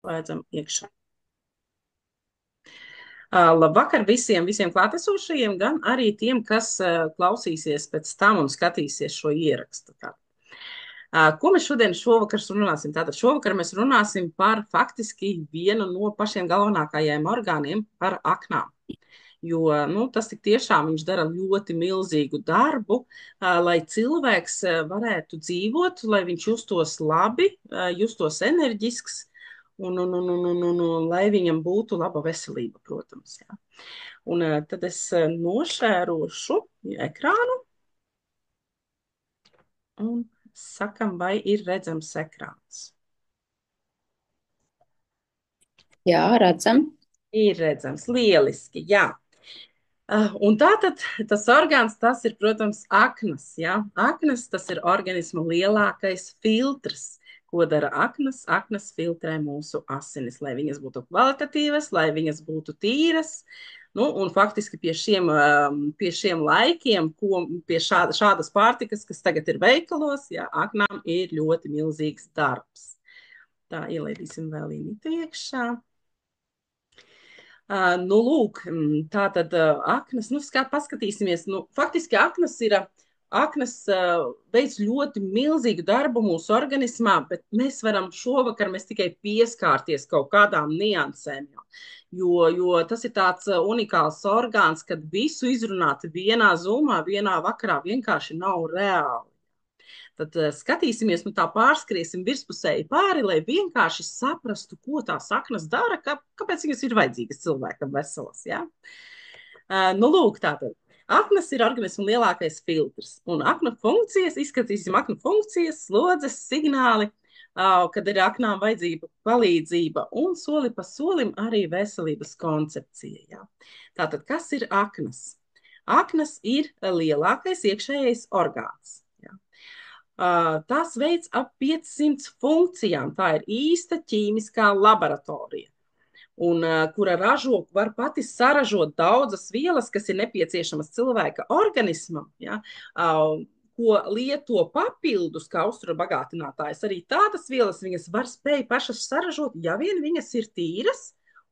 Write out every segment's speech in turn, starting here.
Slēdzam iekšā. Labvakar visiem klātesošajiem, gan arī tiem, kas klausīsies pēc tam un skatīsies šo ierakstu. Ko mēs šovakar runāsim? Tātad šovakar mēs runāsim par faktiski vienu no pašiem galvenākajiem orgāniem, par aknām. Jo tas tik tiešām viņš dara ļoti milzīgu darbu, lai cilvēks varētu dzīvot, lai viņš justos labi, justos enerģisks un lai viņam būtu laba veselība, protams. Jā. Un tad es nošērošu ekrānu un sakam, vai ir redzams ekrāns. Jā, redzam. Ir redzams, lieliski, jā. Un tātad tas orgāns, tas ir, protams, aknas. Ja? Aknas, tas ir organisma lielākais filtrs. Ko dara aknas? Aknas filtrē mūsu asinis, lai viņas būtu kvalitatīvas, lai viņas būtu tīras. Nu, un faktiski pie šiem laikiem, pie šādas pārtikas, kas tagad ir veikalos, ja, aknām ir ļoti milzīgs darbs. Tā, ielaidīsim vēl īņķi iekšā. Lūk, tā tad aknas, paskatīsimies, faktiski aknas veic ļoti milzīgu darbu mūsu organismā, bet mēs varam šovakar tikai pieskārties kaut kādām niansēm, jo tas ir tāds unikāls orgāns, kad visu izrunāt vienā zumā, vienā vakarā vienkārši nav reāli. Tad skatīsimies, tā pārskriesim virspusēji pāri, lai vienkārši saprastu, ko tās saknas dara, kāpēc viņas ir vajadzīgas cilvēkam veselas. Ja? Lūk, tātad. Aknas ir organisma lielākais filtrs, un aknu funkcijas, izskatīsim aknu funkcijas, slodzes, signāli, kad ir aknām vajadzība palīdzība, un soli pa solim arī veselības koncepcija. Ja? Tātad, kas ir aknas? Aknas ir lielākais iekšējais orgāns. Tās veids ap 500 funkcijām. Tā ir īsta ķīmiskā laboratorija, kura var pati saražot daudzas vielas, kas ir nepieciešamas cilvēka organismam, ja, ko lieto papildus kā uztura bagātinātājs. Arī tādas vielas viņas var spēj pašas saražot, ja vien viņas ir tīras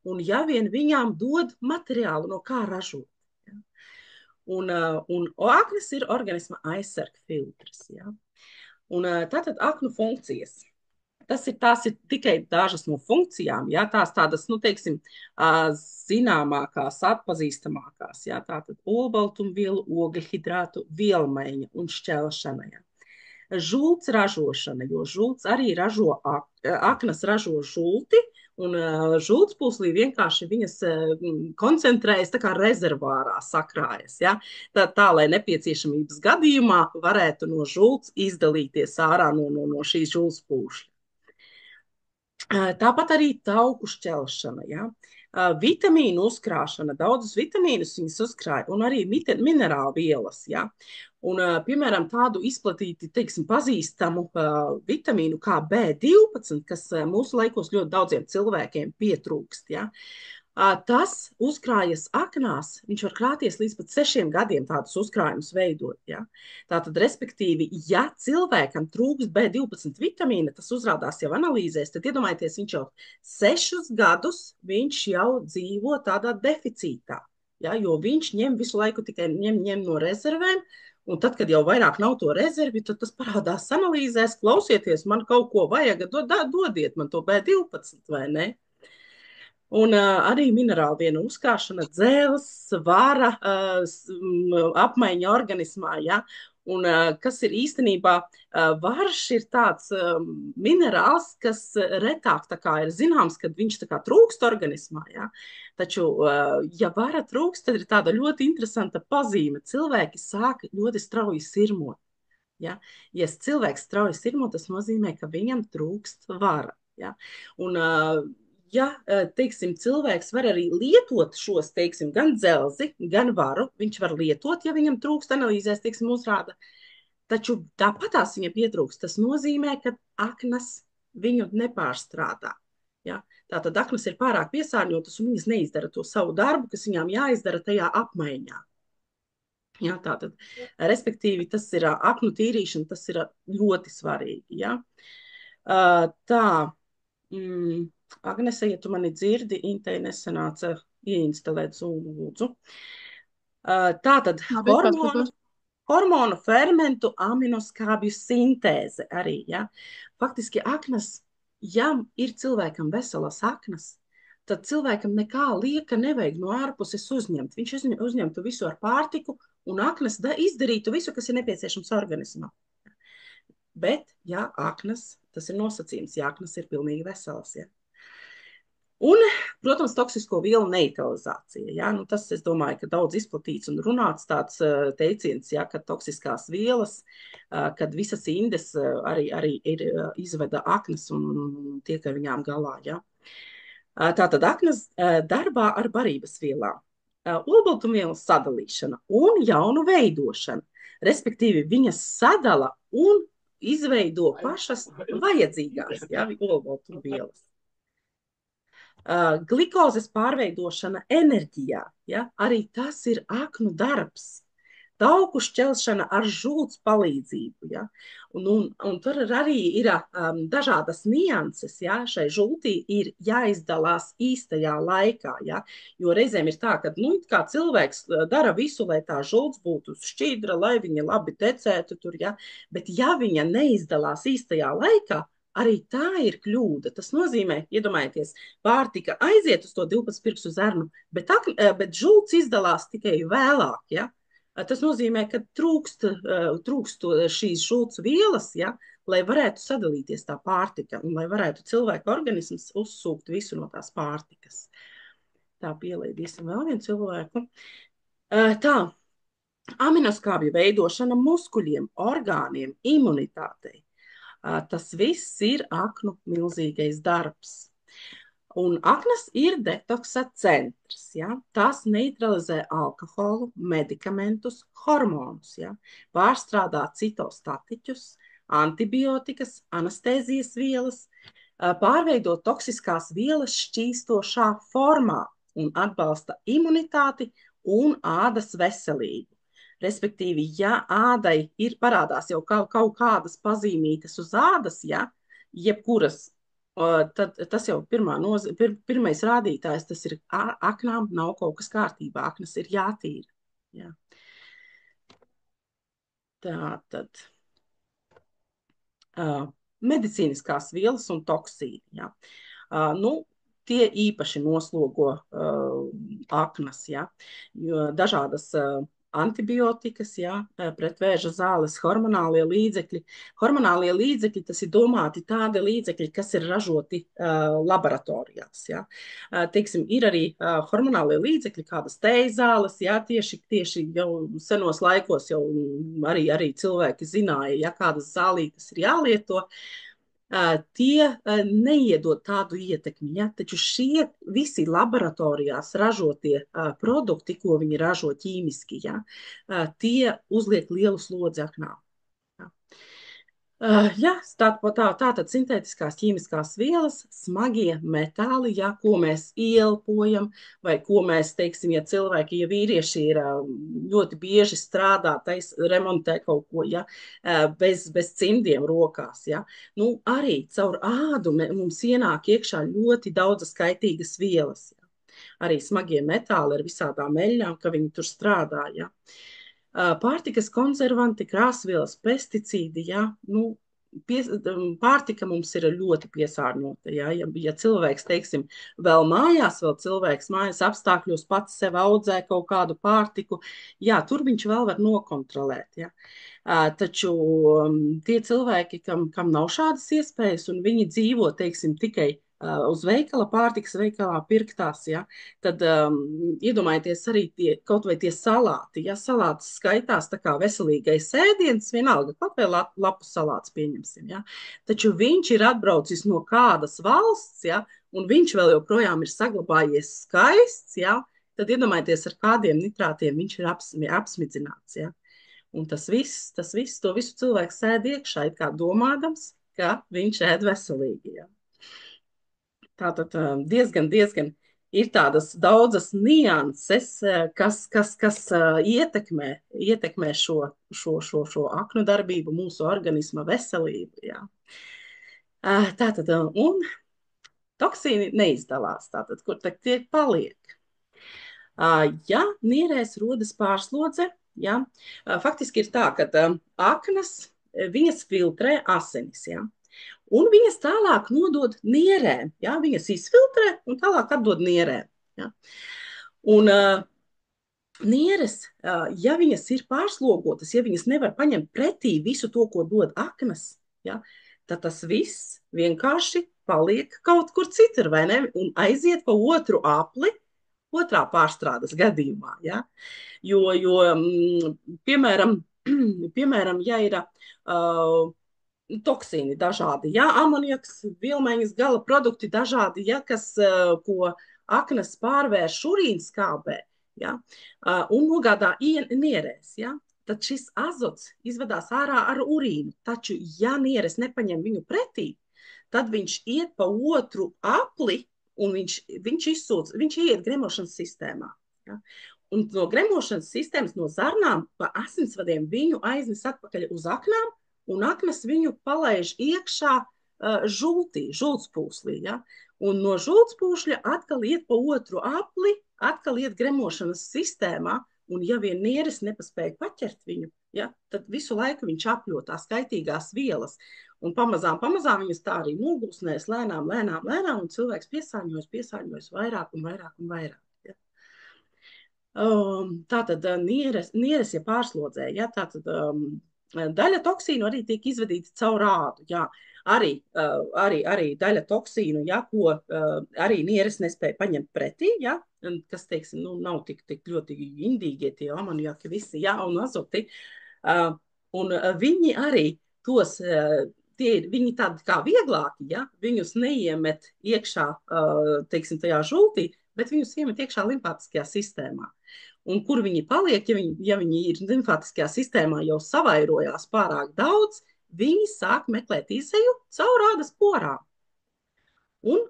un ja vien viņām dod materiālu, no kā ražot. Ja. Un aknas ir organisma aizsarga filtrs. Ja. Un tātad aknu funkcijas. Tās ir tikai dažas no funkcijām, ja, tās tādas, teiksim, zināmākās, atpazīstamākās, ja, tātad olbaltumvielu, ogļhidrātu, vielmaiņa un šķelšana. Ja. Žults ražošana, jo žults arī ražo, aknas ražo žulti, un žultspūslī vienkārši viņas koncentrējas tā kā rezervārā sakrājas, ja? Tā, lai nepieciešamības gadījumā varētu no žults izdalīties ārā no šīs žultspūšļa. Tāpat arī tauku šķelšana, ja? Vitamīnu uzkrāšana, daudzus vitamīnus viņas uzkrāja, un arī minerālu vielas, ja? Un, piemēram, tādu izplatīti, teiksim, pazīstamu vitamīnu kā B12, kas mūsu laikos ļoti daudziem cilvēkiem pietrūkst, ja? Tas uzkrājas aknās, viņš var krāties līdz pat 6 gadiem tādus uzkrājumus veidot. Ja? Tātad, respektīvi, ja cilvēkam trūkst B12 vitamīna, tas uzrādās jau analīzēs, tad iedomājieties, viņš jau 6 gadus viņš jau dzīvo tādā deficītā. Ja? Jo viņš ņem visu laiku tikai ņem no rezervēm, un tad, kad jau vairāk nav to rezervi, tad tas parādās analīzēs, klausieties, man kaut ko vajag, dodiet man to B12 vai ne? Un arī minerālu vienu uzkrāšana, dzēles, svara, apmaiņa organismā. Ja? Un, kas ir īstenībā, varš ir tāds minerāls, kas retāk ir zināms, kad viņš trūkst organismā. Ja? Taču, ja vara trūkst, tad ir tāda ļoti interesanta pazīme. Cilvēki sāk ļoti strauji sirmot. Ja? Ja cilvēks strauji sirmo, tas nozīmē, ka viņam trūkst vara. Ja? Un, ja, teiksim, cilvēks var arī lietot šos, teiksim, gan dzelzi, gan varu, viņš var lietot, ja viņam trūkst analīzēs, teiksim, uzrāda, taču tāpatās viņam pietrūkst. Tas nozīmē, ka aknas viņu nepārstrādā. Ja? Tātad aknas ir pārāk piesārņotas un viņas neizdara to savu darbu, kas viņām jāizdara tajā apmaiņā. Ja? Tātad, respektīvi, tas ir aknu tīrīšana, tas ir ļoti svarīgi. Ja? Tā. Agnese, ja tu mani dzirdi, Intei nesanāca ieinstalēt Zoomu, lūdzu. Tātad Labi, paskatos. hormonu fermentu aminoskābju sintēze arī, ja. Faktiski aknas, ja ir cilvēkam veselas aknas, tad cilvēkam nekā lieka nevajag no ārpuses uzņemt. Viņš uzņemtu visu ar pārtiku un aknas izdarītu visu, kas ir nepieciešams organismam. Bet, ja aknas, tas ir nosacījums, ja aknas ir pilnīgi veselas, ja. Un, protams, toksisko vielu neutralizācija. Ja? Nu, tas, es domāju, ka daudz izplatīts un runāts tāds teiciens, ja, ka toksiskās vielas, kad visas indes arī ir izveda aknas un tiek ar viņām galā. Ja? Tātad aknas darbā ar barības vielām, olbaltumvielu sadalīšana un jaunu veidošana. Respektīvi, viņas sadala un izveido pašas vajadzīgās, ja, olbaltumvielas. Glikozes pārveidošana enerģijā, ja, arī tas ir aknu darbs. Tauku šķelšana ar žults palīdzību. Ja, un tur arī ir dažādas nianses. Ja, šai žultī ir jāizdalās īstajā laikā. Ja, jo reizēm ir tā, ka kā cilvēks dara visu, lai tā žults būtu šķīdra, lai viņa labi tecētu tur. Ja, bet ja viņa neizdalās īstajā laikā, arī tā ir kļūda. Tas nozīmē, iedomājieties, pārtika aiziet uz to 12 pirkstu zarnu, bet žults izdalās tikai vēlāk. Ja? Tas nozīmē, ka trūkst šīs žults vielas, ja? Lai varētu sadalīties tā pārtika un lai varētu cilvēka organisms uzsūkt visu no tās pārtikas. Tā, pielaidīsim vēl vienu cilvēku. Tā, aminoskābju veidošana muskuļiem, orgāniem, imunitātei. Tas viss ir aknu milzīgais darbs. Un aknas ir detoksa centrs. Ja? Tās neutralizē alkoholu, medikamentus, hormonus, ja? Pārstrādā citostatiķus, antibiotikas, anestēzijas vielas, pārveido toksiskās vielas šķīstošā formā un atbalsta imunitāti un ādas veselību. Respektīvi, ja ādai ir parādās jau kaut kādas pazīmītes uz ādas, ja, jebkuras, tad tas jau pirmais rādītājs, tas ir aknām nav kaut kas kārtībā, aknas ir jātīra. Ja. Tā tad medicīniskās vielas un toksīni. Ja. Nu, tie īpaši noslogo aknas, ja, jo dažādas antibiotikas, ja, pretvēža zāles, hormonālie līdzekļi. Hormonālie līdzekļi, tas ir domāti tādi līdzekļi, kas ir ražoti laboratorijās. Ja. Teiksim, ir arī hormonālie līdzekļi, kādas teizāles, ja, tieši jau senos laikos jau arī cilvēki zināja, ja, kādas zālītes ir jālieto. Tie neiedod tādu ietekmi, ja? Taču šie visi laboratorijās ražotie produkti, ko viņi ražo ķīmiski, ja? Tie uzliek lielu slodzi aknām. Ja, tātad sintētiskās ķīmiskās vielas, smagie metāli, ja, ko mēs ieelpojam, vai ko mēs, teiksim, ja cilvēki, ja vīrieši ir ļoti bieži strādā, remontē kaut ko, ja, bez cimdiem rokās, ja, nu, arī caur ādu mums ienāk iekšā ļoti daudzas kaitīgas vielas, ja. Arī smagie metāli ar visādām eļļām, ka viņi tur strādā, ja. Pārtikas konservanti, krāsvielas, pesticīdi, ja, nu, pārtika mums ir ļoti piesārņota. Ja, ja cilvēks, teiksim, vēl cilvēks mājas apstākļos pats sev audzē kaut kādu pārtiku, jā, tur viņš vēl var nokontrolēt. Ja. Taču tie cilvēki, kam nav šādas iespējas un viņi dzīvo, teiksim, tikai uz veikala, pārtikas veikalā pirktās, ja, tad iedomājieties arī kaut vai tie salāti. Ja, salāts skaitās tā kā veselīgais ēdiens, vienalga, kaut vai lapu salāts pieņemsim. Ja, taču viņš ir atbraucis no kādas valsts, ja, un viņš vēl joprojām ir saglabājies skaists, ja, tad iedomājieties, ar kādiem nitrātiem viņš ir apsmidzināts. Ja. Un tas viss, to visu cilvēks ēd iekšā, it kā domādams, ka viņš ēd veselīgi. Ja. Tātad diezgan ir tādas daudzas nianses, kas ietekmē šo aknu darbību, mūsu organisma veselību. Jā. Tātad, un Toksīni neizdalās, tātad, kur tie paliek. Ja nierēs rodas pārslodze, ja, faktiski ir tā, ka aknas, viņas filtrē asinis, ja, un viņas tālāk nodod nierēm, ja, viņas izfiltrē un tālāk atdod nierēm. Ja. Un nieres, ja viņas ir pārslogotas, ja viņas nevar paņemt pretī visu to, ko dod aknas, ja, tad tas viss vienkārši paliek kaut kur citur, vai ne? Un aiziet pa otru apli, otrā pārstrādes gadījumā. Ja? Piemēram, piemēram, ja ir toksīni dažādi, ja, amoniaks, vilmaiņas, gala produkti dažādi, ja, kas, ko aknas pārvērš urīnskābē, ja, un nogādā nierēs, ja, tad šis azots izvedās ārā ar urīnu. Taču, ja nieres nepaņem viņu pretī, tad viņš iet pa otru apli un viņš izsūc, viņš iet gremošanas sistēmā. Ja? Un no gremošanas sistēmas, no zarnām pa asinsvadiem viņu aiznes atpakaļ uz aknām, un aknas viņu palaiž iekšā žultī, žultspūslī. Ja? Un no žultspūšļa atkal iet pa otru apli, atkal iet gremošanas sistēmā, un ja vien nieres nepaspēja paķert viņu, ja, tad visu laiku viņš apļo tās kaitīgās vielas. Un pamazām viņas tā arī nogulsnēs lēnām, un cilvēks piesārņojas vairāk un vairāk un vairāk. Ja. Tātad nieres, ja pārslodzē, ja, tātad daļa toksīnu arī tiek izvadīta caur ādu. Ja. Arī daļa toksīnu, ja, ko arī nieres nespēja paņemt pretī, ja, kas, teiksim, nu, nav tik ļoti indīgie tie amoniaki visi, ja, un azoti. Un viņi arī tos... Viņi tādi kā vieglāki, ja? Viņus neiemet iekšā, teiksim, tajā žultī, bet viņus iemet iekšā limfātiskajā sistēmā. Un kur viņi paliek, ja viņi ir limfātiskajā sistēmā jau savairojās pārāk daudz, viņi sāk meklēt izeju caur ādas porām. Un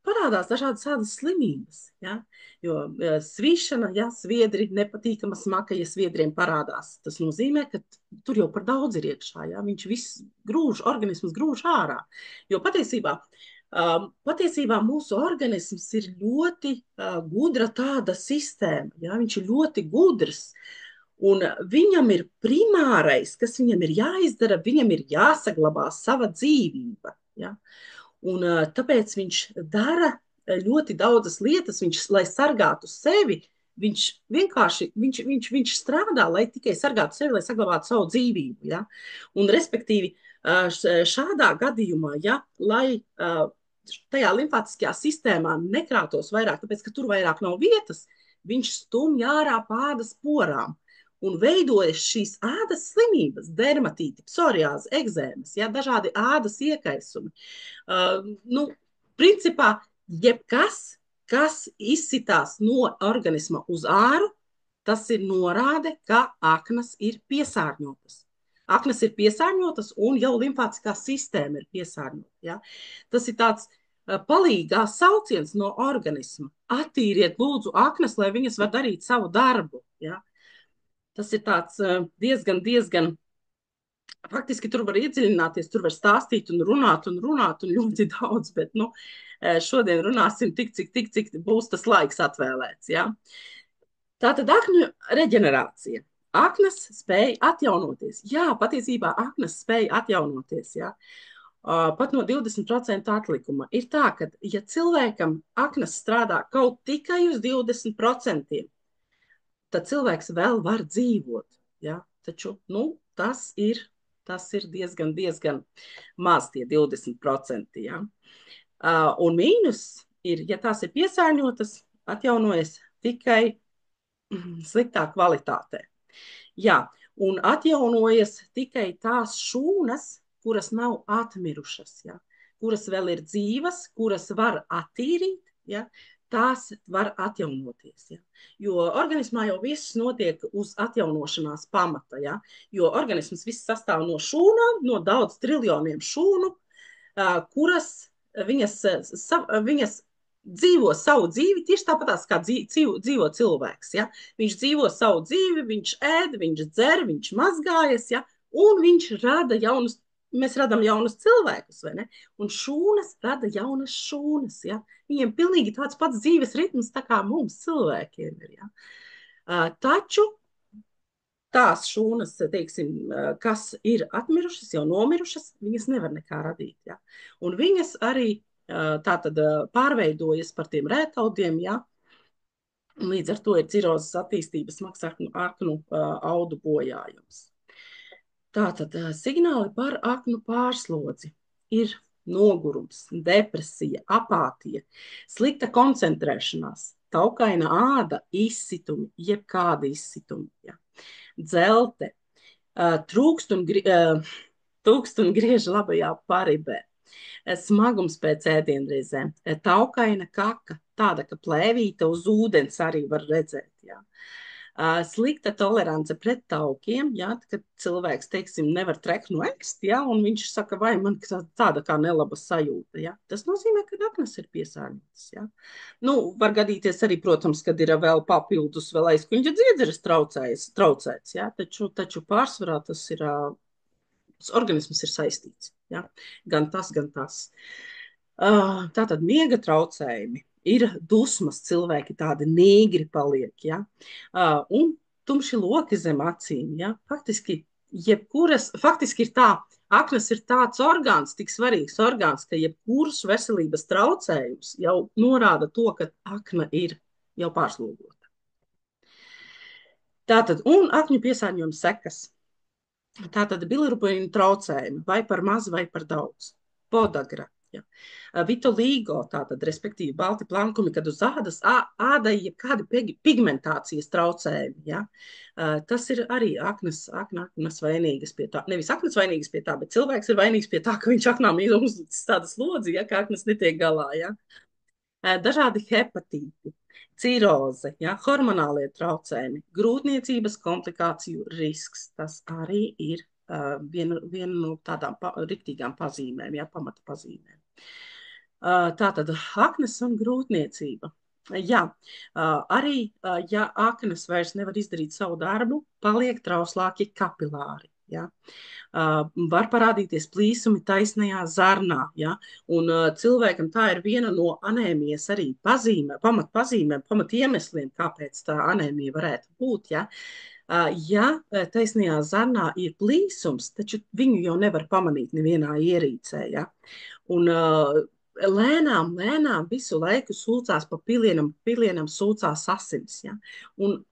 parādās dažādas ādas slimības, ja? Jo svīšana, ja, sviedri, nepatīkama smaka, ja sviedriem parādās. Tas nozīmē, ka tur jau par daudz ir iekšā, ja? Viņš viss organisms grūž ārā. Jo patiesībā mūsu organisms ir ļoti gudra tāda sistēma, ja? Viņš ir ļoti gudrs. Un viņam ir primārais, kas viņam ir jāizdara, viņam ir jāsaglabā sava dzīvība, ja? Un tāpēc viņš dara ļoti daudzas lietas, lai sargātu sevi, viņš vienkārši viņš strādā, lai tikai sargātu sevi, lai saglabātu savu dzīvību. Ja? Un respektīvi šādā gadījumā, ja, lai tajā limfātiskajā sistēmā nekrātos vairāk, tāpēc, ka tur vairāk nav vietas, viņš stumj ārā pa ādas porām. Un veidojas šīs ādas slimības, dermatīti, psoriāze, egzēmas, ja, dažādi ādas iekaisumi. Principā, jebkas, kas izsitās no organisma uz āru, tas ir norāde, ka aknas ir piesārņotas. Aknas ir piesārņotas un jau limfātiskā sistēma ir piesārņota. Ja. Tas ir tāds palīgās sauciens no organisma. Attīriet, lūdzu, aknas, lai viņas var darīt savu darbu. Ja. Tas ir tāds diezgan, faktiski tur var iedziļināties, tur var stāstīt un runāt un ļoti daudz, bet šodien runāsim tik, cik būs tas laiks atvēlēts. Ja? Tātad akņu reģenerācija. Aknas spēja atjaunoties. Jā, patiesībā aknas spēja atjaunoties. Ja? Pat no 20% atlikuma. Ir tā, ka ja cilvēkam aknas strādā kaut tikai uz 20%, tad cilvēks vēl var dzīvot. Ja? Taču tas ir diezgan maz, tie 20%. Ja? Un mīnus ir, ja tās ir piesārņotas, atjaunojas tikai sliktā kvalitātē. Jā, un atjaunojas tikai tās šūnas, kuras nav atmirušas, ja? Kuras vēl ir dzīvas, kuras var attīrīt, ja? Tās var atjaunoties. Ja? Jo organismā jau viss notiek uz atjaunošanās pamata. Ja? Jo organisms viss sastāv no šūnām, no daudz triljoniem šūnu, kuras viņas dzīvo savu dzīvi tieši tāpatās, kā dzīvo cilvēks. Ja? Viņš dzīvo savu dzīvi, viņš ēd, viņš dzer, viņš mazgājas, ja? Un viņš rada jaunus, mēs radām jaunus cilvēkus, vai ne? Un šūnas rada jaunas šūnas, ja? Viņiem pilnīgi tāds pats dzīves ritms, tā kā mums cilvēkiem ir, ja? Taču tās šūnas, teiksim, kas ir atmirušas, jau nomirušas, viņas nevar nekā radīt, ja? Un viņas arī tātad pārveidojas par tiem rētaudiem, ja? Un līdz ar to ir cirozes attīstības smags aknu audu bojājums. Tātad signāli par aknu pārslodzi ir nogurums, depresija, apātija, slikta koncentrēšanās, taukaina āda, izsitumi, jebkādi izsitumi, ja. Dzelte, trūkst un griež labajā paribē, smagums pēc ēdienreizēm, taukaina kaka, tāda, ka plēvīta uz ūdens arī var redzēt, jā. Slikta tolerance pret taukiem, ja, kad cilvēks, teiksim, nevar treknu ēst, ja, un viņš saka, vai man tāda kā nelaba sajūta, ja. Tas nozīmē, ka aknas ir piesārņotas, ja. Nu, var gadīties arī, protams, kad ir vēl papildus vēl aizkuņģa dziedzeres traucēts, ja, taču pārsvarā tas ir, organisms ir saistīts, ja. Gan tas, gan tas. Tātad miega traucējumi. Ir dusmas, cilvēki tādi nīgri paliek, ja? Un tumši loki zem acīm, ja? Faktiski ir tā, aknas ir tāds orgāns, tik svarīgs orgāns, ka jebkurš veselības traucējums jau norāda to, ka akna ir jau pārslogota. Tātad, un akņu piesārņojuma sekas. Tātad bilirubīna traucējumi, vai par maz, vai par daudz. Podagra. Ja. Vitiligo, tātad, respektīvi, balti plankumi, kad uz ādai ir kādi pigmentācijas traucējumi. Ja. Tas ir arī aknas vainīgas pie tā. Nevis aknas vainīgas pie tā, bet cilvēks ir vainīgs pie tā, ka viņš aknām ir uzlicis tādas slodzi, ja, ka aknas netiek galā. Ja. Dažādi hepatīti, ciroze, ja, hormonālie traucējumi, grūtniecības komplikāciju risks. Tas arī ir viena no tādām riktīgām pazīmēm, ja, pamata pazīmēm. Tātad aknas un grūtniecība. Jā, arī, ja aknas vairs nevar izdarīt savu darbu, paliek trauslāki kapilāri. Ja? Var parādīties plīsumi taisnajā zarnā. Ja? Un cilvēkam tā ir viena no anēmijas arī pamatpazīmēm, pamatiemesliem, kāpēc tā anēmija varētu būt. Ja? Ja taisnajā zarnā ir plīsums, taču viņu jau nevar pamanīt nevienā ierīcē. Ja? Un lēnām visu laiku sūcās pa pilienam sūcās asins. Ja? Un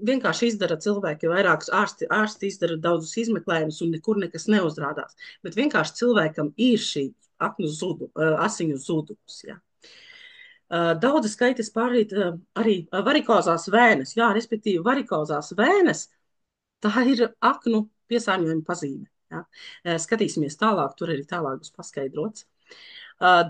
vienkārši izdara cilvēki vairākus ārsti izdara daudzus izmeklējumus un nekur nekas neuzrādās. Bet vienkārši cilvēkam ir šī asiņu zudums. Ja? Daudzi skaitas pārīt arī varikozās vēnes. Jā, respektīvi, varikozās vēnes, tā ir aknu piesārņojuma pazīme. Ja? Skatīsimies tālāk, tur arī tālāk būs paskaidrots.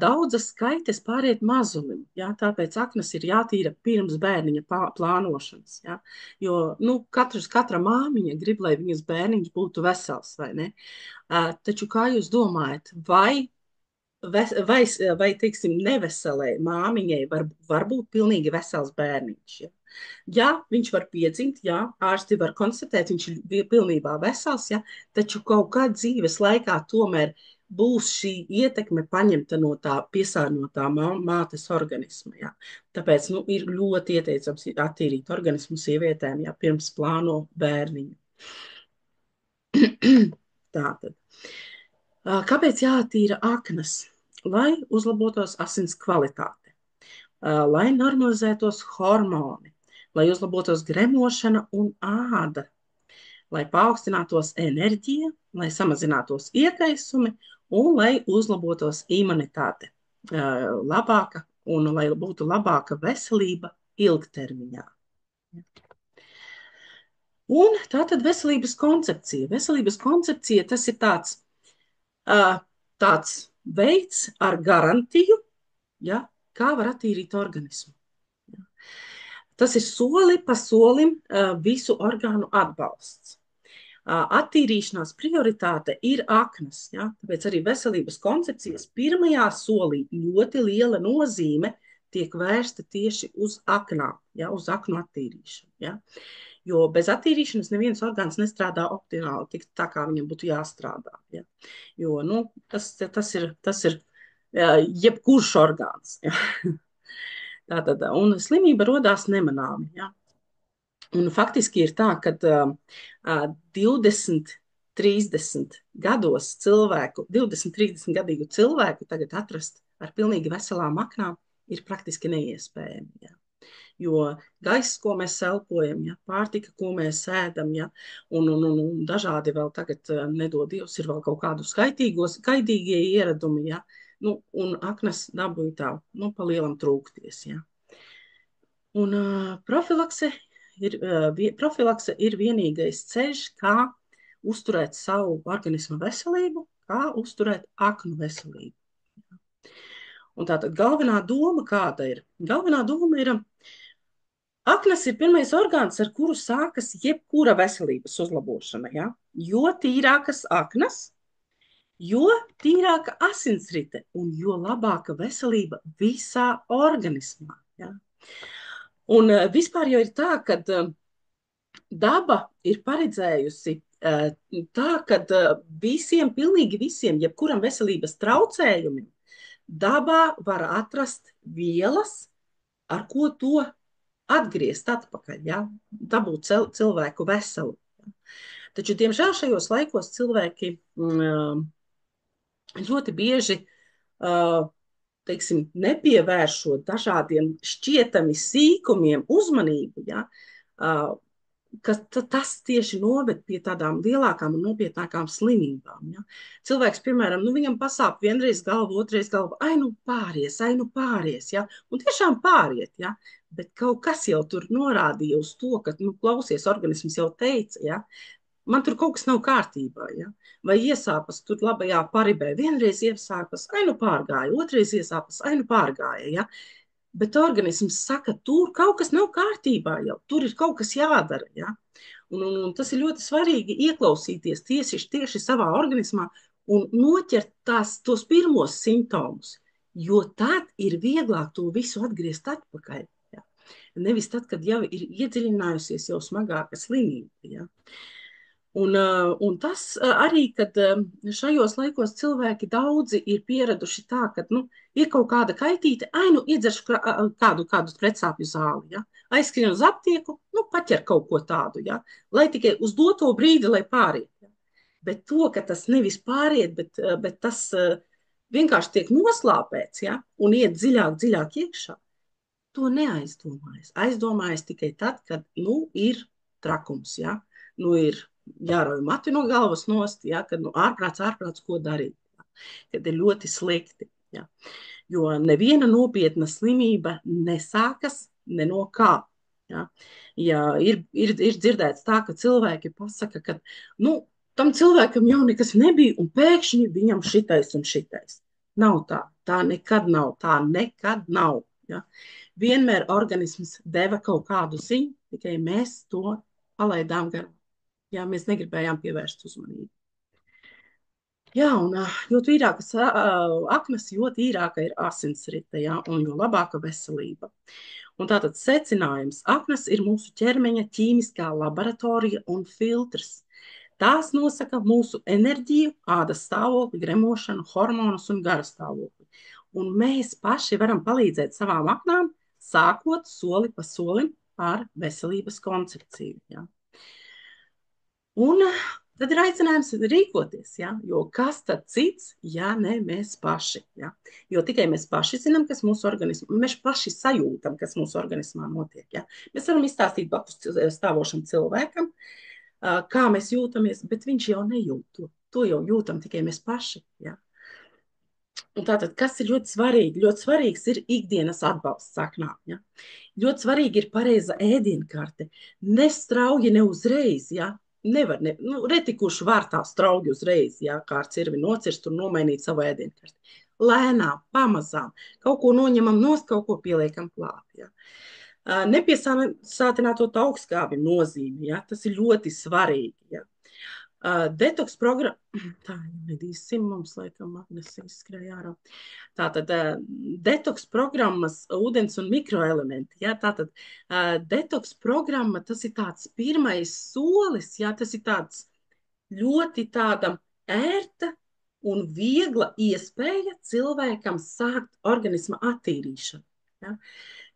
Daudzas skaitas pāriet mazulim, ja? Tāpēc aknas ir jātīra pirms bērniņa plānošanas. Ja? Jo katra māmiņa grib, lai viņas bērniņš būtu vesels, vai ne? Taču kā jūs domājat, vai teiksim, neveselai māmiņai var būt pilnīgi vesels bērniņš. Ja? Jā, viņš var piedzimt, jā, ārsti var konstatēt, viņš ir pilnībā vesels, ja? Taču kaut kā dzīves laikā tomēr būs šī ietekme paņemta no tā piesārņotā mātes organisma. Ja? Tāpēc ir ļoti ieteicams attīrīt organismu sievietēm, ja, pirms plāno bērniņu. Tātad. Kāpēc jāattīra aknas? Lai uzlabotos asins kvalitāte, lai normalizētos hormoni, lai uzlabotos gremošana un āda, lai paaugstinātos enerģija, lai samazinātos iekaisumi un lai uzlabotos imunitāte labāka un lai būtu labāka veselība ilgtermiņā. Un tātad veselības koncepcija. Veselības koncepcija tas ir tāds veids ar garantiju, ja, kā var attīrīt organismu. Ja. Tas ir soli pa solim visu orgānu atbalsts. Attīrīšanās prioritāte ir aknas, ja, tāpēc arī veselības koncepcijas pirmajā solī ļoti liela nozīme tiek vērsta tieši uz aknām, ja, uz aknu attīrīšanu. Ja. Jo bez attīrīšanas neviens orgāns nestrādā optimāli, tik tā kā viņam būtu jāstrādā. Ja. Jo nu, tas ir jebkurš orgāns. Ja. Tātad, un slimība rodās nemanāmi. Ja. Un faktiski ir tā, ka 20, 30 gados cilvēku, 20, 30 gadīgu cilvēku tagad atrast ar pilnīgi veselām aknām ir praktiski neiespējami. Ja. Jo gaiss, ko mēs elpojam, ja, pārtika, ko mēs ēdam, ja, un dažādi vēl tagad, nedod Dievs, ir vēl kaut kādu kaitīgie ieradumi, ja, nu, un aknas dabūja tā, nu, pa lielam trūkties, ja. Un profilakse ir vienīgais ceļš, kā uzturēt savu organismu veselību, kā uzturēt aknu veselību. Un tātad galvenā doma kāda ir? Galvenā doma ir, aknas ir pirmais orgāns, ar kuru sākas jebkura veselības uzlabošana. Ja? Jo tīrākas aknas, jo tīrāka asinsrite un jo labāka veselība visā organismā. Ja? Un vispār jau ir tā, ka daba ir paredzējusi tā, ka pilnīgi visiem, jebkuram veselības traucējumiem, dabā var atrast vielas, ar ko to atgriezt atpakaļ, ja? Dabūt cilvēku veselu. Ja? Taču, diemžēl, šajos laikos cilvēki ļoti bieži teiksim, nepievēršot dažādiem šķietami sīkumiem uzmanību, ja, ka tas tieši noved pie tādām lielākām un nopietnākām slimībām. Ja. Cilvēks, piemēram, nu, viņam pasāp vienreiz galvu, otrais galvu, ai nu pāries, ja, un tiešām pāriet, ja, bet kaut kas jau tur norādīja uz to, ka, nu, klausies, organisms jau teica, ja, man tur kaut kas nav kārtībā, ja? Vai iesāpas tur labajā paribē. Vienreiz iesāpas, ai nu pārgāja, otrais iesāpas, ai nu pārgāja, ja? Bet organisms saka, tur kaut kas nav kārtībā jau, tur ir kaut kas jādara, ja? Un tas ir ļoti svarīgi ieklausīties tieši savā organismā un noķert tos pirmos simptomus, jo tad ir vieglāk to visu atgriezt atpakaļ, ja? Nevis tad, kad jau ir iedziļinājusies jau smagāka slimība, ja? Un tas arī, kad šajos laikos cilvēki daudzi ir pieraduši tā, ka, nu, ir kaut kāda kaitīte, ai, nu, iedzeršu kādu pretsāpju zāli, ja? Aizskrien uz aptieku, nu, paķer kaut ko tādu, ja? Lai tikai uz doto brīdi, lai pāriet. Ja? Bet to, ka tas nevis pāriet, bet tas vienkārši tiek noslāpēts, ja? Un iet dziļāk iekšā, to neaizdomājas. Aizdomājas tikai tad, kad, nu, ir trakums, ja? Nu, ir jārauj mati no galvas nost, ja, kad nu, ārprāts, ko darīt, ja, kad ir ļoti slikti. Ja. Jo neviena nopietna slimība nesākas ne no kā. Ja. Ja ir dzirdēts tā, ka cilvēki pasaka, ka nu, tam cilvēkam jau nekas nebija un pēkšņi viņam šitais un šitais. Nav tā. Tā nekad nav. Ja. Vienmēr organisms deva kaut kādu ziņu, tikai mēs to palaidām garām. Jā, mēs negribējām pievērst uzmanību. Jā, un jo tīrākas aknas, jo tīrāka ir asinsrite, jā, un jo labāka veselība. Un tātad secinājums. Aknas ir mūsu ķermeņa ķīmiskā laboratorija un filtrs. Tās nosaka mūsu enerģiju, ādas stāvokli, gremošanu, hormonus un garastāvokli. Un mēs paši varam palīdzēt savām aknām, sākot soli pa solim ar veselības koncepciju, jā. Un tad ir aicinājums rīkoties, ja? Jo kas tad cits, ja ne mēs paši? Ja? Jo tikai mēs paši zinām, kas mūsu organismā, mēs paši sajūtam, kas mūsu organismā notiek. Ja? Mēs varam izstāstīt blakus stāvošam cilvēkam, kā mēs jūtamies, bet viņš jau nejūt to. To jau jūtam tikai mēs paši. Ja? Un tātad, kas ir ļoti svarīgi? Ļoti svarīgs ir ikdienas atbalsts saknām. Ja? Ļoti svarīgi ir pareiza ēdienkarte. Nestrauji ne uzreiz, ja? Nevar, reti kurš var tā strauji uzreiz, ja, kā ar cirvi nocirst un nomainīt savu ēdienkarti. Lēnām, pamazām, kaut ko noņemam nost, kaut ko pieliekam klāt. Ja. Nepiesātināto augstskābi nozīme, ja, tas ir ļoti svarīgi. Ja. Detoks programma, tā medīsim mums, laikam, Agnes izskrēja ārā. Tātad detoks programmas ūdens un mikroelementi. Ja? Tātad detoks programma, tas ir tāds pirmais solis, ja? Tas ir tāds ļoti tāda ērta un viegla iespēja cilvēkam sākt organisma attīrīšanu. Ja?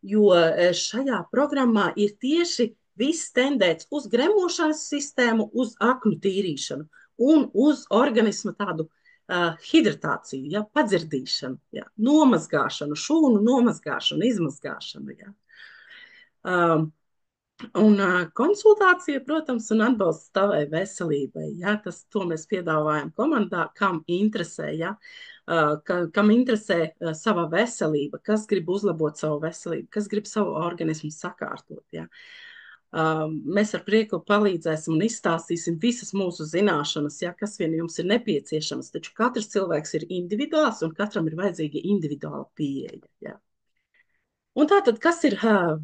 Jo šajā programmā ir tieši viss tendēts uz gremošanas sistēmu, uz aknu tīrīšanu un uz organisma tādu hidratāciju, ja, padzirdīšanu, ja, nomazgāšanu, šūnu nomazgāšanu, izmazgāšanu. Ja. Um, Un konsultācija, protams, un atbalsts tavai veselībai. Ja, to mēs piedāvājam komandā, kam interesē, ja, kam interesē sava veselība, kas grib uzlabot savu veselību, kas grib savu organismu sakārtot. Ja. Mēs ar prieku palīdzēsim un izstāstīsim visas mūsu zināšanas, ja, kas vien jums ir nepieciešamas. Taču katrs cilvēks ir individuāls un katram ir vajadzīga individuāla pieeja. Ja. Un tātad, kas ir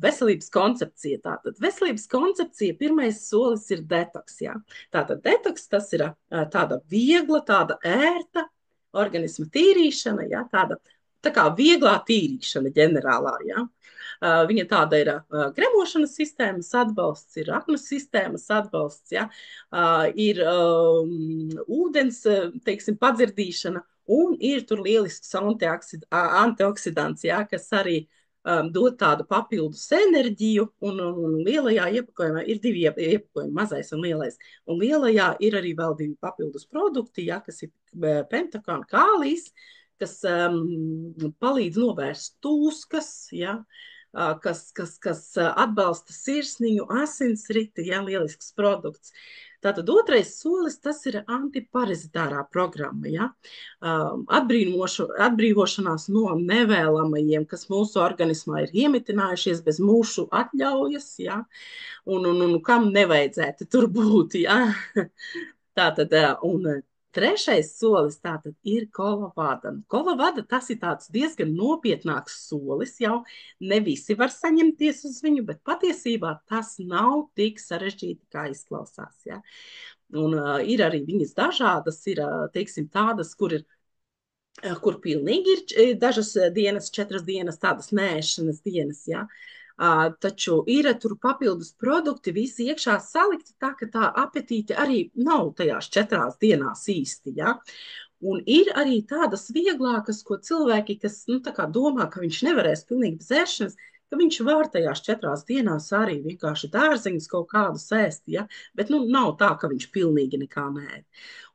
veselības koncepcija? Tātad, veselības koncepcija, pirmais solis ir detoks. Ja? Tātad, detoks tas ir tāda viegla, tāda ērta organisma tīrīšana, ja? Tāda tā kā vieglā tīrīšana ģenerālā. Ja? Viņa tāda ir gremošanas sistēmas atbalsts, ir aknu sistēmas atbalsts, ja? Ir ūdens, teiksim, padzirdīšana, un ir tur lielisks antioksidants, ja? Kas arī dot tādu papildus enerģiju, un lielajā iepakojumā ir divi iepakojumi, mazais un lielais. Un lielajā ir arī vēl divi papildus produkti, ja, kas ir pentakāna kālijs, kas palīdz novērst tūskas, ja, kas atbalsta sirsniņu, asinsriti, ja, lielisks produkts. Tātad otrais solis, tas ir antiparazitārā programma, ja? Atbrīvošanās no nevēlamajiem, kas mūsu organismā ir iemitinājušies bez mūsu atļaujas, ja? Un kam nevajadzētu tur būt, ja? Tātad, un trešais solis tātad ir kolovada. Kolovada tas ir tāds diezgan nopietnāks solis, jau ne visi var saņemties uz viņu, bet patiesībā tas nav tik sarežģīti, kā izklausās. Ja? Un ir arī viņas dažādas, ir, teiksim, tādas, kur pilnīgi ir dažas dienas, 4 dienas, tādas nēšanas dienas, ja? Taču ir tur papildus produkti, visi iekšā salikti tā, ka tā apetīte arī nav tajās 4 dienās īsti, ja? Un ir arī tādas vieglākas, ko cilvēki, kas tā kā domā, ka viņš nevarēs pilnīgi bez ēšanas, ka viņš var tajās 4 dienās arī vienkārši dārziņus kaut kādus ēst, ja? Bet nav tā, ka viņš pilnīgi nekā nē.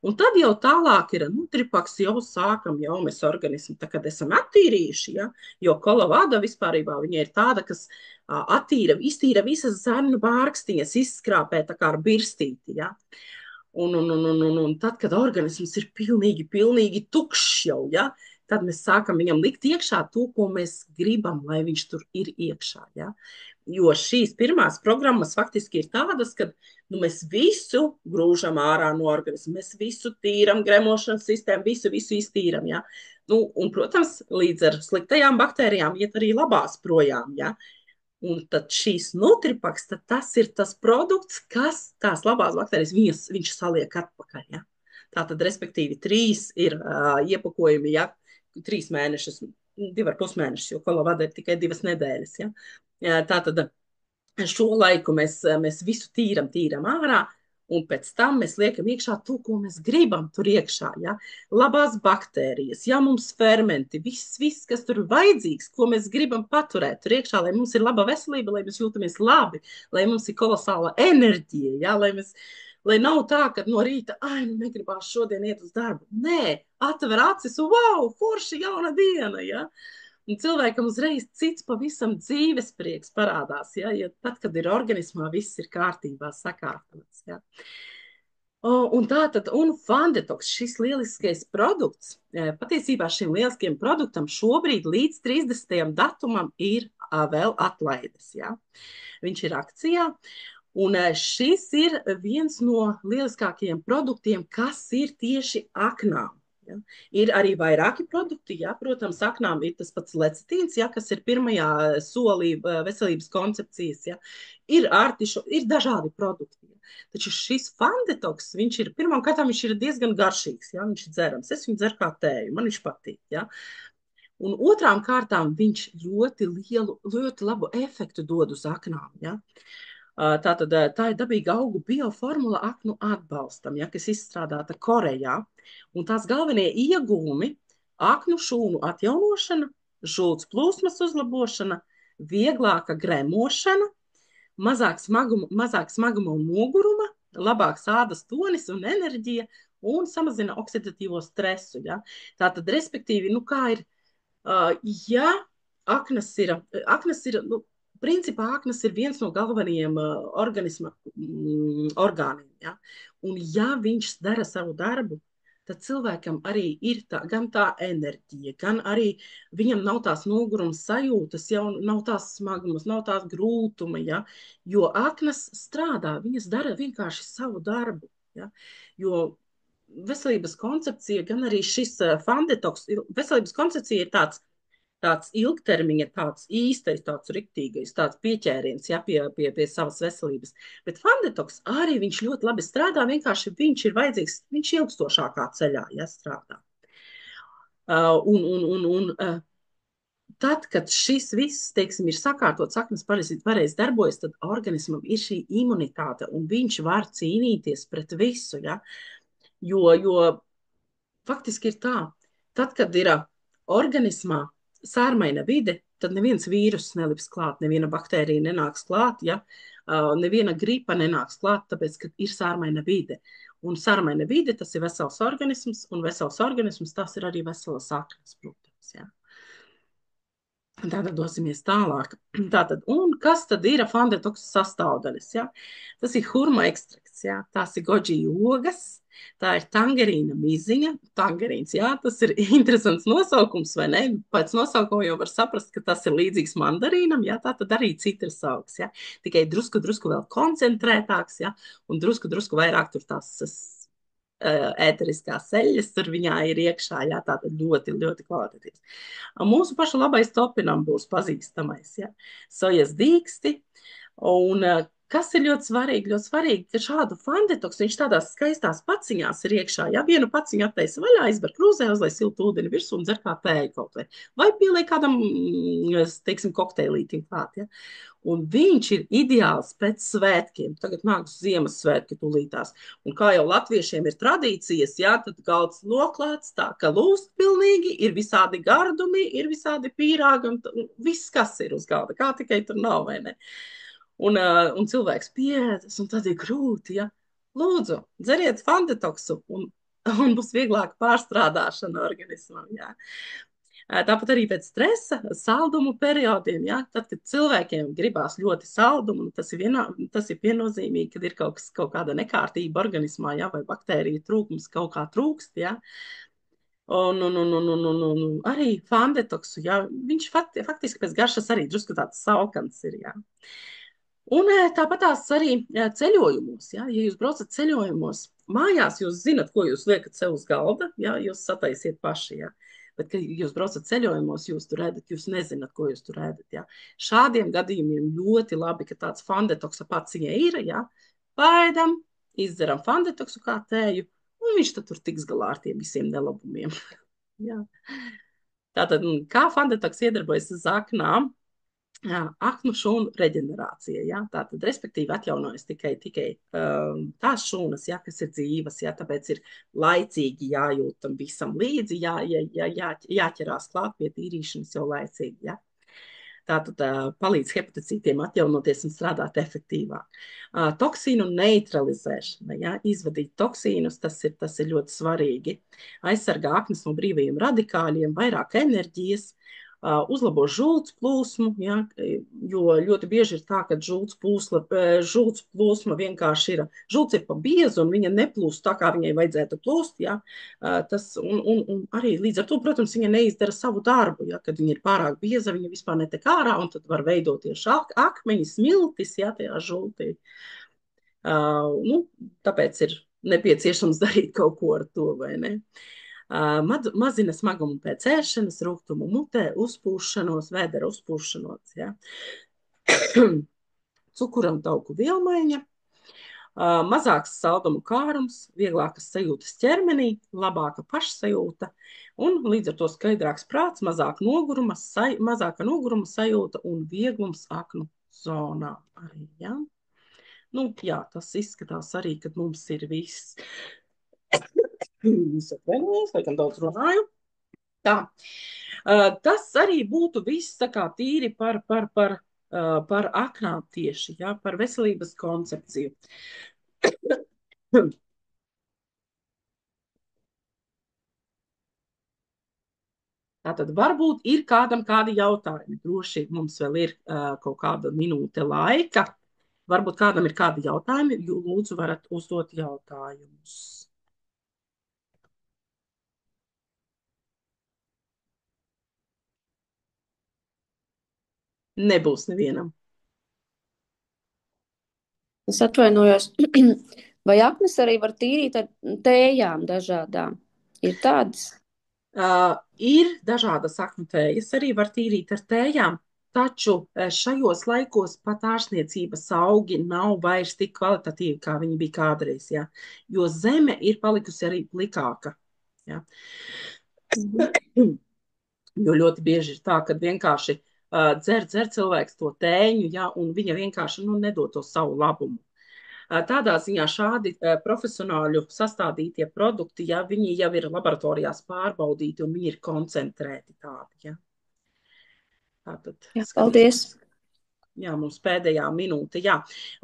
Un tad jau tālāk ir nutripaks, jau sākam, jau mēs organismu tā kad esam attīrījuši, ja? Jo kolovada vispārībā viņa ir tāda, kas iztīra visas zarnu bārkstiņas, izskrāpē tā kā ar birstīti, ja? Un tad, kad organisms ir pilnīgi tukšs jau, ja? Tad mēs sākam viņam likt iekšā to, ko mēs gribam, lai viņš tur ir iekšā. Ja? Jo šīs pirmās programmas faktiski ir tādas, ka mēs visu grūžam ārā no organisma, mēs visu tīram, gremošanas sistēmu, visu iztīram. Ja? Un, protams, līdz ar sliktajām baktērijām iet arī labās projām. Ja? Un tad šīs nutripaks, tad tas ir tas produkts, kas tās labās baktērijas viņš saliek atpakaļ. Ja? Tātad, respektīvi, 3 ir iepakojumi, ja? 3 mēnešus, 2,5 mēnešus, jo kolovada ir tikai 2 nedēļas. Ja? Tātad šo laiku mēs visu tīram ārā, un pēc tam mēs liekam iekšā to, ko mēs gribam tur iekšā. Ja? Labās baktērijas, ja mums fermenti, viss, kas tur ir vajadzīgs, ko mēs gribam paturēt tur iekšā, lai mums ir laba veselība, lai mēs jūtamies labi, lai mums ir kolosāla enerģija, ja? Lai nav tā, ka no rīta, negribās šodien iet uz darbu. Nē, atver acis, wow, forši jauna diena, ja? Un cilvēkam uzreiz cits pavisam dzīves prieks parādās, ja? Ja tad, kad ir organismā, viss ir kārtībā, sakārtots, ja? Un Fandetoks, šis lieliskais produkts, patiesībā šim lieliskajam produktam šobrīd līdz 30. datumam ir vēl atlaides, ja? Viņš ir akcijā. Un šis ir viens no lieliskākajiem produktiem, kas ir tieši aknām. Ja. Ir arī vairāki produkti, ja. Protams, aknām ir tas pats lecitīns, ja, kas ir pirmajā solī veselības koncepcijas. Ja. Ir artišu, ir dažādi produkti. Ja. Taču šis Fandetoks, viņš ir diezgan garšīgs, ja. Viņš ir dzerams. Es viņu dzeru kā tēju, man viņš patīk. Ja. Un otrām kārtām viņš ļoti labu efektu dod uz aknām. Ja? Tātad tā ir dabīga augu bioformula aknu atbalstam, ja, kas izstrādāta Korejā. Un tās galvenie iegūmi - aknu šūnu atjaunošana, žults plūsmas uzlabošana, vieglāka gremošana, mazāk smaguma un noguruma, labāks ādas tonis un enerģija un samazina oksidatīvo stresu. Ja? Tātad, respektīvi, nu kā ir ja aknas ir, nu, principā aknas ir viens no galvenajiem organisma orgāniem, ja? Un ja viņš dara savu darbu, tad cilvēkam arī ir gan tā enerģija, gan arī viņam nav tās noguruma sajūtas, jau nav tās smagumas, nav tās grūtuma, ja? Jo aknas strādā, viņas dara vienkārši savu darbu, ja? Jo veselības koncepcija, gan arī šis Fandetoks, veselības koncepcija ir tāds ilgtermiņa, tāds īstais, tāds riktīgais, tāds pieķēriens, ja, pie savas veselības. Bet Fandetoks arī viņš ļoti labi strādā, vienkārši viņš ir vajadzīgs, viņš ilgstošākā ceļā, ja, strādā. Tad, kad šis viss, teiksim, ir sakārtots, saknes pareizi darbojas, tad organismam ir šī imunitāte, un viņš var cīnīties pret visu, ja. Jo faktiski ir tā, tad, kad ir organismā sārmaina vide, tad neviens vīrus nelips klāt, neviena baktērija nenāks klāt, ja? Neviena gripa nenāks klāt, tāpēc, ka ir sārmaina vide. Un sārmaina vide, tas ir vesels organisms, un vesels organisms, tas ir arī veselas saknes, protams, ja? Tātad dosimies tālāk. Tātad, un kas tad ir Fandetoks sastāvdaļas? Ja? Tas ir hurma ekstrakts, ja? Tās ir goji ogas, tā ir tangerīna miziņa. Tangerīns, jā, tas ir interesants nosaukums, vai ne? Pēc nosaukuma jau var saprast, ka tas ir līdzīgs mandarīnam, jā, tā tad arī citras augs, jā. Tikai drusku vēl koncentrētāks, jā, un drusku vairāk tur tās ēteriskās eļļas tur viņā ir iekšā, jā, tātad ļoti kvalitatīvs. Mūsu pašu labais topinam būs pazīstamais, jā, sojas dīksti, un kas ir ļoti svarīgi? Ļoti svarīgi, ka šādu Fandetoks, viņš tādās skaistās paciņās ir iekšā. Ja vienu paciņu attaisa vaļā, izber krūzē, uzliek siltu ūdeni virsū un dzer kā tēju kaut vai. Vai pieliek kādam, teiksim, kokteilītim klāt, ja? Un viņš ir ideāls pēc svētkiem. Tagad nāks Ziemassvētki tūlītās. Un kā jau latviešiem ir tradīcijas, jā, tad galds noklāts tā, ka lūst pilnīgi, ir visādi gardumi, ir visādi pīrāgi un viss, kas ir uz galda. Kā tikai tur nav, vai ne? Un cilvēks pieēdas, un tad ir grūti, ja? Lūdzu, dzeriet Fandetoksu, un būs vieglāka pārstrādāšana organismam, jā. Tāpat arī pēc stresa, saldumu periodiem, ja? Tad, kad cilvēkiem gribās ļoti saldumu, tas ir viennozīmīgi, kad ir kaut kāda nekārtība organismā, ja? Vai baktērija trūkums kaut kā trūkst, ja? Un arī Fandetoksu, ja? Viņš faktiski pēc garšas arī drusku tāds salkans ir, ja? Un tāpat tās arī ceļojumos, ja jūs braucat ceļojumos, mājās jūs zinat, ko jūs liekat sev uz galda, ja jūs sataisiet paši, ja. Bet, kad jūs braucat ceļojumos, jūs tur ēdat, jūs nezināt, ko jūs tur ēdat, ja. Šādiem gadījumiem ļoti labi, ka tāds Fandetoksa paciņa ir, ja. Paēdam, izdzeram Fandetoksu kā tēju, un viņš tad tur tiks galā ar tiem visiem nelabumiem. Ja. Tātad, kā Fandetoks iedarbojas uz aknām? Aknu šūnu reģenerācija. Ja? Tātad, respektīvi, atjaunojas tikai tās šūnas, ja, kas ir dzīvas, ja? Tāpēc ir laicīgi jājūt tam visam līdzi, jāķerās klāt pie tīrīšanas jau laicīgi. Ja? Tātad palīdz hepatocītiem atjaunoties un strādāt efektīvāk. Toksīnu neutralizēšana, ja? Izvadīt toksīnus, tas ir ļoti svarīgi. Aizsargā aknas no brīvajiem radikāļiem, vairāk enerģijas, uzlabo žults plūsmu, ja, jo ļoti bieži ir tā, ka žults plūsma vienkārši ir, žults ir pa biezu un viņa neplūst tā, kā viņai vajadzētu plūst, ja, un arī līdz ar to, protams, viņa neizdara savu darbu, ja, kad viņa ir pārāk bieza, viņa vispār netek ārā un tad var veidoties akmeņi, smiltis, ja, tajā žultī. Tāpēc ir nepieciešams darīt kaut ko ar to, vai ne? Mazina smagumu pēc ēšanas, rūgtumu mutē, uzpūšanos, vēdera uzpūšanos, ja. Cukura un tauku vielmaiņa, mazāks saldumu kārums, vieglākas sajūtas ķermenī, labāka pašsajūta un līdz ar to skaidrāks prāts, mazāka noguruma sajūta un vieglums aknu zonā arī, ja. Nu, jā, tas izskatās arī, kad mums ir viss. Es atvainojos, laikam daudz runāju. Tā. Tas arī būtu viss tā kā tīri par aknām tieši, ja, par veselības koncepciju. Tātad varbūt ir kādam kādi jautājumi. Droši mums vēl ir kaut kāda minūte laika. Varbūt kādam ir kādi jautājumi, jo lūdzu varat uzdot jautājumus. Nebūs nevienam. Es atvainojos. Vai aknas arī var tīrīt ar tējām dažādām? Ir tādas? Ir dažādas aknu tējas, arī var tīrīt ar tējām, taču šajos laikos pat ārstniecības augi nav vairs tik kvalitatīvi, kā viņi bija kādreiz, ja? Jo zeme ir palikusi arī plikāka. Ja? Jo ļoti bieži ir tā, ka vienkārši dzer cilvēks to tēņu, ja, un viņa vienkārši nedod to savu labumu. Tādā ziņā šādi profesionāļu sastādītie produkti, ja viņi jau ir laboratorijās pārbaudīti un viņi ir koncentrēti tādi. Ja. Tātad, Jā, paldies! Jā, mums pēdējā minūte. Jā.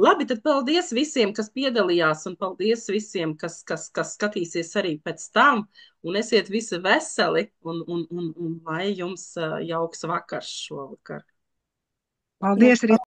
Labi, tad paldies visiem, kas piedalījās, un paldies visiem, kas skatīsies arī pēc tam. Un esiet visi veseli, un lai jums jauks vakars šovakar. Paldies arī!